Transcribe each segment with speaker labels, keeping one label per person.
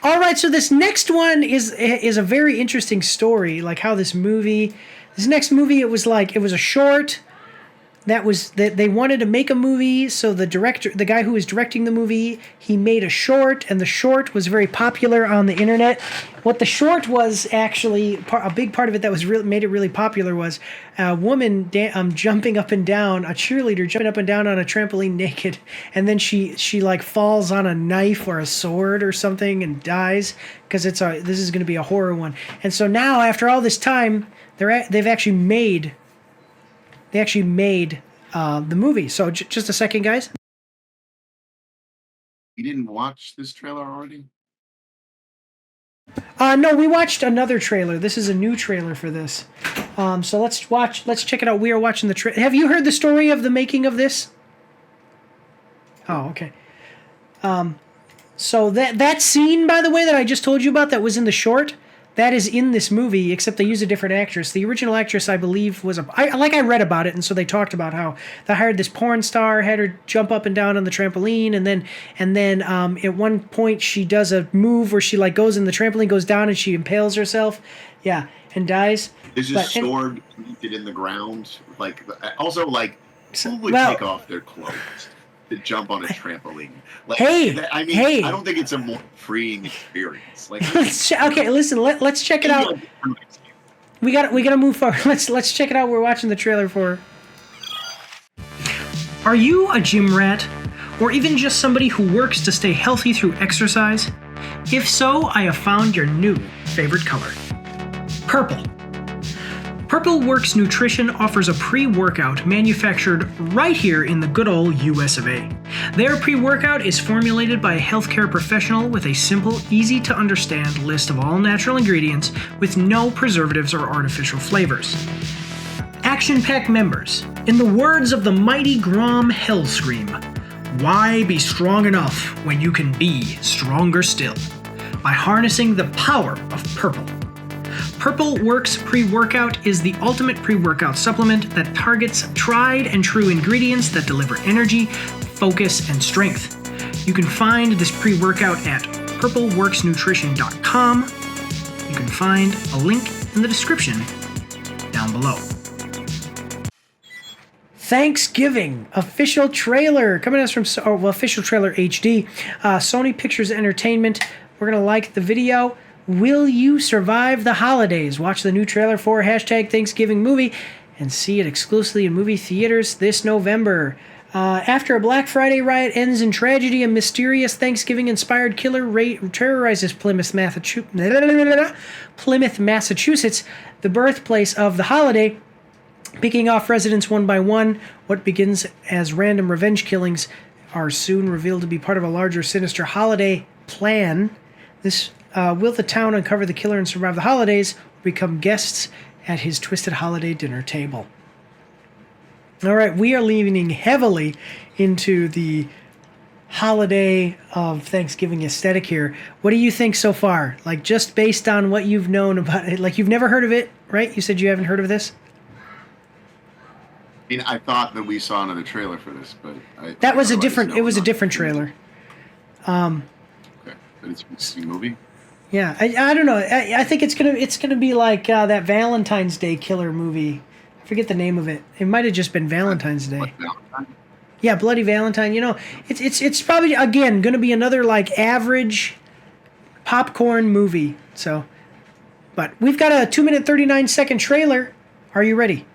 Speaker 1: All right, so this next one is a very interesting story, like how this next movie, it was a short that they wanted to make a movie, so the guy who was directing the movie, he made a short, and the short was very popular on the internet. What the short was actually, a big part of it that was made it really popular was a woman jumping up and down, a cheerleader jumping up and down on a trampoline naked, and then she like falls on a knife or a sword or something and dies, because this is going to be a horror one. And so now, after all this time, they've actually made the movie. So just a second, guys.
Speaker 2: You didn't watch this trailer already?
Speaker 1: No, we watched another trailer. This is a new trailer for this. So let's check it out. We are watching the trailer. Have you heard the story of the making of this? Oh, okay. So that scene, by the way, that I just told you about, that was in the short, that is in this movie, except they use a different actress. The original actress, I believe, I read about it, and so they talked about how they hired this porn star, had her jump up and down on the trampoline, and then at one point she does a move where she like goes in the trampoline, goes down, and she impales herself, and dies.
Speaker 2: There's a sword planted in the ground. Who would take off their clothes to jump on a trampoline? I don't think it's a more freeing experience.
Speaker 1: Okay, listen. Let's check it out. We got to move forward. Let's check it out. We're watching the trailer for. Are you a gym rat, or even just somebody who works to stay healthy through exercise? If so, I have found your new favorite color: purple. Purple Works Nutrition offers a pre-workout manufactured right here in the good old US of A. Their pre-workout is formulated by a healthcare professional with a simple, easy-to-understand list of all natural ingredients with no preservatives or artificial flavors. Action-packed members. In the words of the mighty Grom Hellscream, why be strong enough when you can be stronger still? By harnessing the power of purple. Purple Works Pre-Workout is the ultimate pre-workout supplement that targets tried and true ingredients that deliver energy, focus, and strength. You can find this pre-workout at purpleworksnutrition.com. You can find a link in the description down below. Thanksgiving official trailer coming at us from official trailer HD, Sony Pictures Entertainment. We're gonna like the video. Will you survive the holidays? Watch the new trailer for #Thanksgiving movie and see it exclusively in movie theaters this November. After a Black Friday riot ends in tragedy, a mysterious Thanksgiving-inspired killer terrorizes Plymouth, Massachusetts, the birthplace of the holiday, picking off residents one by one. What begins as random revenge killings are soon revealed to be part of a larger sinister holiday plan. Will the town uncover the killer and survive the holidays, or become guests at his twisted holiday dinner table? All right, we are leaning heavily into the holiday of Thanksgiving aesthetic here. What do you think so far? Like, just based on what you've known about it, like you've never heard of it, right? You said you haven't heard of this?
Speaker 2: I mean, I thought that we saw another trailer for this, but
Speaker 1: it was a different trailer.
Speaker 2: Okay, but it's a movie.
Speaker 1: Yeah, I don't know. I think it's gonna be like that Valentine's Day killer movie. I forget the name of it. It might have just been Valentine's Day.
Speaker 2: Valentine?
Speaker 1: Yeah, Bloody Valentine. You know, it's probably again gonna be another like average popcorn movie. So, but we've got a 2-minute 39-second trailer. Are you ready?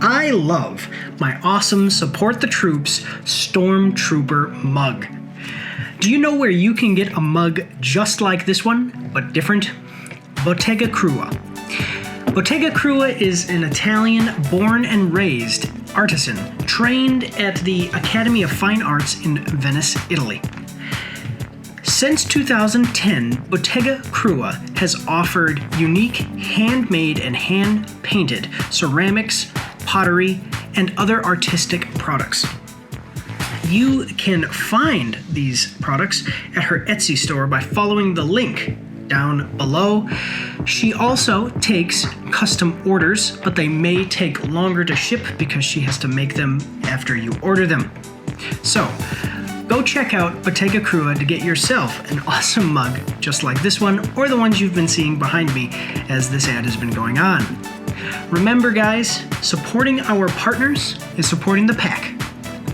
Speaker 1: I love my awesome Support the Troops Stormtrooper mug. Do you know where you can get a mug just like this one, but different? Bottega Krua. Bottega Krua is an Italian born and raised artisan trained at the Academy of Fine Arts in Venice, Italy. Since 2010, Bottega Krua has offered unique handmade and hand-painted ceramics, pottery, and other artistic products. You can find these products at her Etsy store by following the link down below. She also takes custom orders, but they may take longer to ship because she has to make them after you order them. So, Go check out Bottega Krua to get yourself an awesome mug just like this one or the ones you've been seeing behind me as this ad has been going on. Remember guys, supporting our partners is supporting the pack,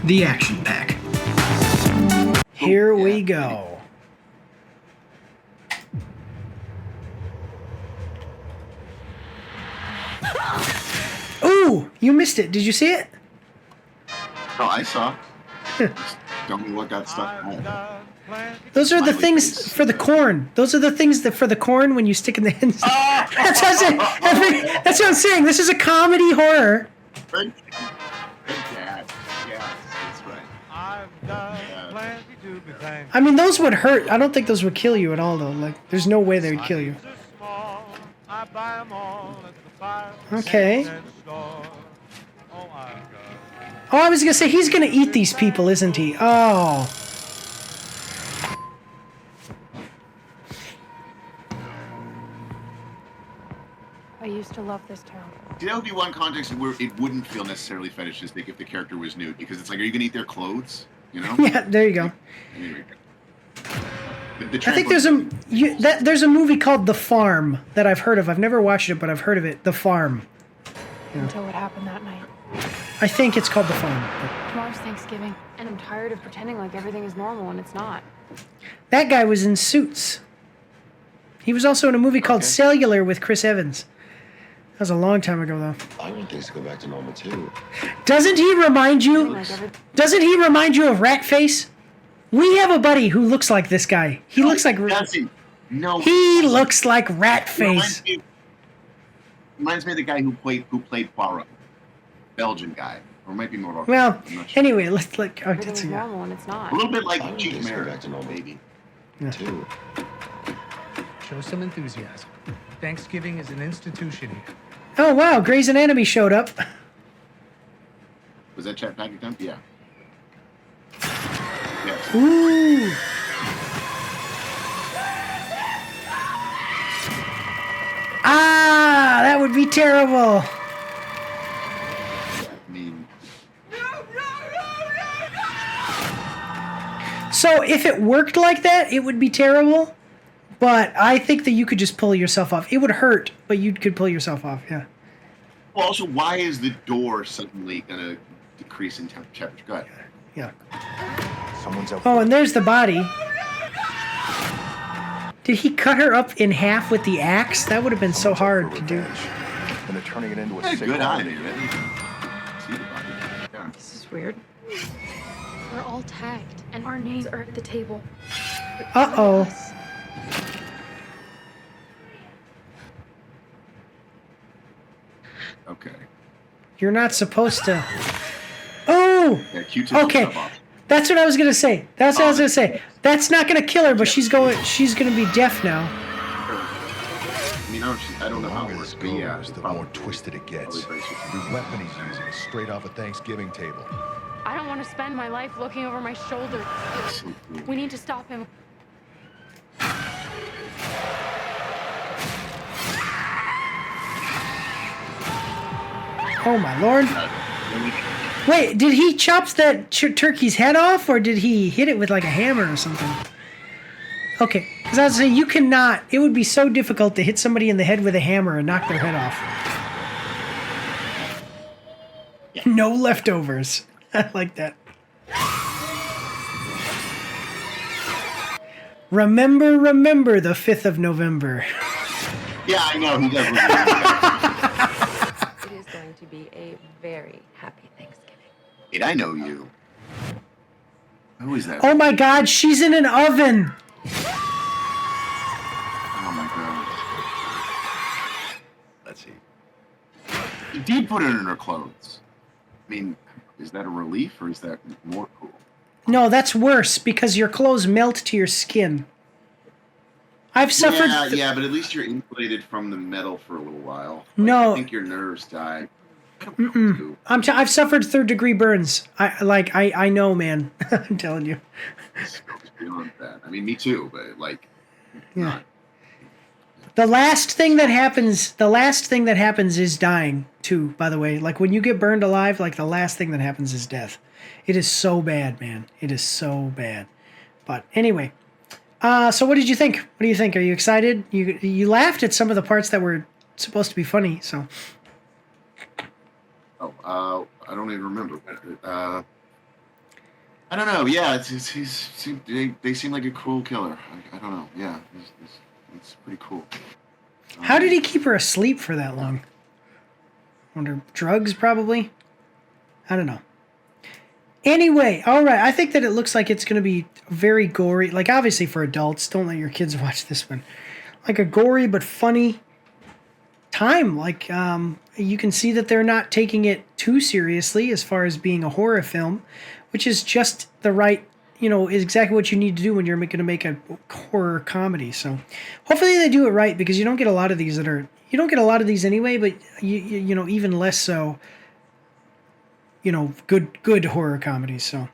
Speaker 1: the Action Pack. Here we go. Ooh, you missed it. Did you see it?
Speaker 2: Oh, I saw. Don't know what got stuck.
Speaker 1: Those are the things for the corn. Those are the things that for the corn when you stick in the ends. Oh! That's what I'm saying. That's what I'm saying. This is a comedy horror.
Speaker 2: Yes, that's right.
Speaker 1: I mean, those would hurt. I don't think those would kill you at all, though. Like, there's no way they would kill you. Okay. Oh, I was gonna say he's gonna eat these people, isn't he? Oh.
Speaker 3: I used to love this town.
Speaker 2: See, that would be one context where it wouldn't feel necessarily fetishistic if the character was nude, because it's like, are you gonna eat their clothes? You know?
Speaker 1: Yeah, there you go.
Speaker 2: Anyway,
Speaker 1: I think there's there's a movie called The Farm that I've heard of. I've never watched it, but I've heard of it. The Farm.
Speaker 3: Yeah. Until what happened that night.
Speaker 1: I think it's called The Farm.
Speaker 3: Tomorrow's Thanksgiving, and I'm tired of pretending like everything is normal when it's not.
Speaker 1: That guy was in Suits. He was also in a movie called Cellular with Chris Evans. That was a long time ago, though.
Speaker 4: I want things to go back to normal, too.
Speaker 1: Doesn't he remind you of Ratface? We have a buddy who looks like this guy. He looks like...
Speaker 2: No.
Speaker 1: He looks like Ratface.
Speaker 2: Reminds me of the guy who played Poirot. Belgian guy. Or might be more...
Speaker 1: Well, anyway, let's like... Oh,
Speaker 3: everything's normal when it's not.
Speaker 2: A little bit like Cheap Mary.
Speaker 4: Back to normal, baby.
Speaker 1: Yeah.
Speaker 4: Too.
Speaker 5: Show some enthusiasm. Thanksgiving is an institution here.
Speaker 1: Oh, wow. Grey's Anatomy showed up.
Speaker 2: Was that Chat Patrick done? Yeah. Yes.
Speaker 1: Ooh. Ah, that would be terrible. So if it worked like that, it would be terrible. But I think that you could just pull yourself off. It would hurt, but you could pull yourself off, yeah.
Speaker 2: Well, also, why is the door suddenly going to decrease in temperature? Go ahead.
Speaker 1: Yeah.
Speaker 4: Someone's out.
Speaker 1: Oh, and there's the body. Did he cut her up in half with the axe? That would have been so hard to do.
Speaker 4: And they're turning it into a sick
Speaker 2: good eye,
Speaker 4: hobby.
Speaker 2: man. See the body. Yeah.
Speaker 3: This is weird. We're all tagged, and our names are at the table.
Speaker 1: Uh-oh.
Speaker 2: Okay.
Speaker 1: You're not supposed to... Oh!
Speaker 2: Yeah,
Speaker 1: okay. That's what I was gonna say. That's what I was gonna say. That's not gonna kill her, but she's gonna be deaf now.
Speaker 2: I mean, I don't know how it works, but yeah.
Speaker 4: The more twisted it gets. The weapon he's using is straight off a Thanksgiving table.
Speaker 3: I don't want to spend my life looking over my shoulder. We need to stop him.
Speaker 1: Oh my lord. Wait, did he chop that turkey's head off, or did he hit it with like a hammer or something? Okay, because I was saying, you cannot, it would be so difficult to hit somebody in the head with a hammer and knock their head off. Yeah. No leftovers. I like that. Remember the 5th of November.
Speaker 2: Yeah, I know, he does.
Speaker 3: It is going to be a very happy Thanksgiving.
Speaker 2: Wait, I know you. Who is that?
Speaker 1: Oh my god, she's in an oven!
Speaker 2: Oh my god. Let's see. He did put it in her clothes. I mean, is that a relief or is that more cool?
Speaker 1: No, that's worse because your clothes melt to your skin. I've suffered.
Speaker 2: Yeah, but at least you're insulated from the metal for a little while. Like,
Speaker 1: no,
Speaker 2: I think your nerves die.
Speaker 1: I've suffered 3rd-degree burns. I know, man. I'm telling you.
Speaker 2: It's beyond that. I mean, me too, but like,
Speaker 1: yeah.
Speaker 2: not.
Speaker 1: The last thing that happens is dying too, by the way. Like when you get burned alive, like the last thing that happens is death. It is so bad, man. It is so bad. But anyway, so what did you think? What do you think? Are you excited? You laughed at some of the parts that were supposed to be funny, so.
Speaker 2: Oh, I don't even remember. I don't know. Yeah, they seem like a cool killer. I don't know. Yeah, it's pretty cool.
Speaker 1: How did he keep her asleep for that long? Wonder, drugs probably? I don't know. Anyway, all right. I think that it looks like it's going to be very gory. Like, obviously for adults. Don't let your kids watch this one. Like a gory but funny time. Like, you can see that they're not taking it too seriously as far as being a horror film, which is just the right, is exactly what you need to do when you're going to make a horror comedy. So hopefully they do it right, because you don't get a lot of these you don't get a lot of these anyway, but even less so, good horror comedies. So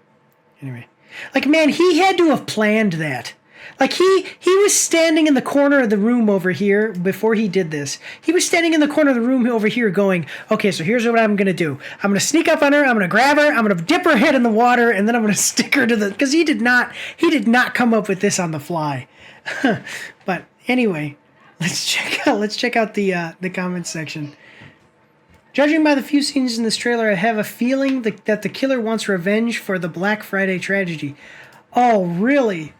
Speaker 1: anyway, like, man, he had to have planned that. Like, he was standing in the corner of the room over here before he did this. He was standing in the corner of the room over here going, okay, so here's what I'm going to do. I'm going to sneak up on her. I'm going to grab her. I'm going to dip her head in the water, and then I'm going to stick her to because he did not come up with this on the fly. But anyway, let's check out the comments section. Judging by the few scenes in this trailer, I have a feeling that the killer wants revenge for the Black Friday tragedy. Oh, really?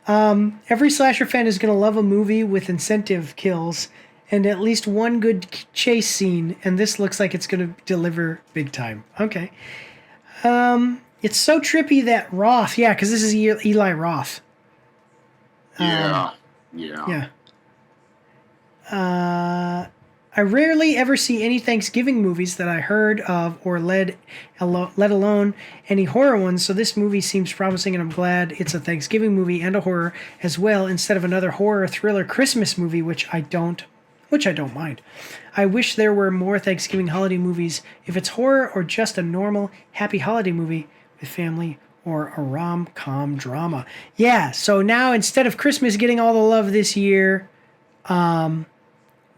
Speaker 1: Every slasher fan is going to love a movie with incentive kills and at least one good chase scene, and this looks like it's going to deliver big time. Okay. It's so trippy that Roth, yeah, because this is Eli Roth.
Speaker 2: Yeah.
Speaker 1: I rarely ever see any Thanksgiving movies that I heard of or let alone any horror ones, so this movie seems promising, and I'm glad it's a Thanksgiving movie and a horror as well, instead of another horror thriller Christmas movie, which I don't mind. I wish there were more Thanksgiving holiday movies, if it's horror or just a normal happy holiday movie with family or a rom-com drama. Yeah, so now instead of Christmas getting all the love this year,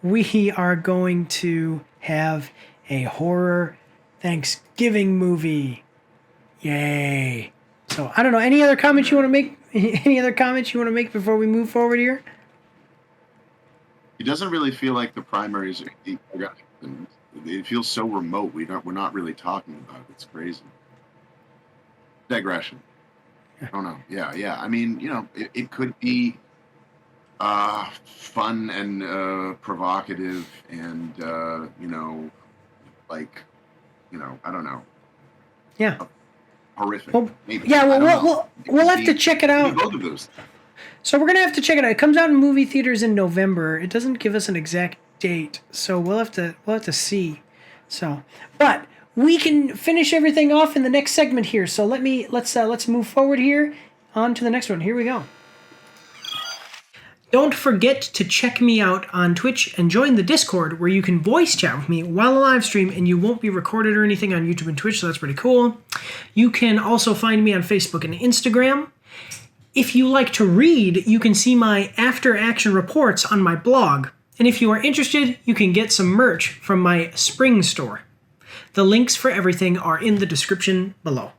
Speaker 1: we are going to have a horror Thanksgiving movie. Yay. So, I don't know. Any other comments you want to make? Any other comments you want to make before we move forward here?
Speaker 2: It doesn't really feel like the primaries it feels so remote. We're not really talking about it. It's crazy. Digression. I don't know. Yeah. I mean, it could be fun and provocative and I don't know.
Speaker 1: Yeah.
Speaker 2: Horrific.
Speaker 1: Well,
Speaker 2: maybe.
Speaker 1: Yeah. Well, we'll have to check it out.
Speaker 2: Both of those.
Speaker 1: So we're gonna have to check it out. It comes out in movie theaters in November. It doesn't give us an exact date, so we'll have to see. So, but we can finish everything off in the next segment here. So let's move forward here on to the next one. Here we go. Don't forget to check me out on Twitch and join the Discord, where you can voice chat with me while I live stream, and you won't be recorded or anything on YouTube and Twitch, so that's pretty cool. You can also find me on Facebook and Instagram. If you like to read, you can see my after-action reports on my blog. And if you are interested, you can get some merch from my spring store. The links for everything are in the description below.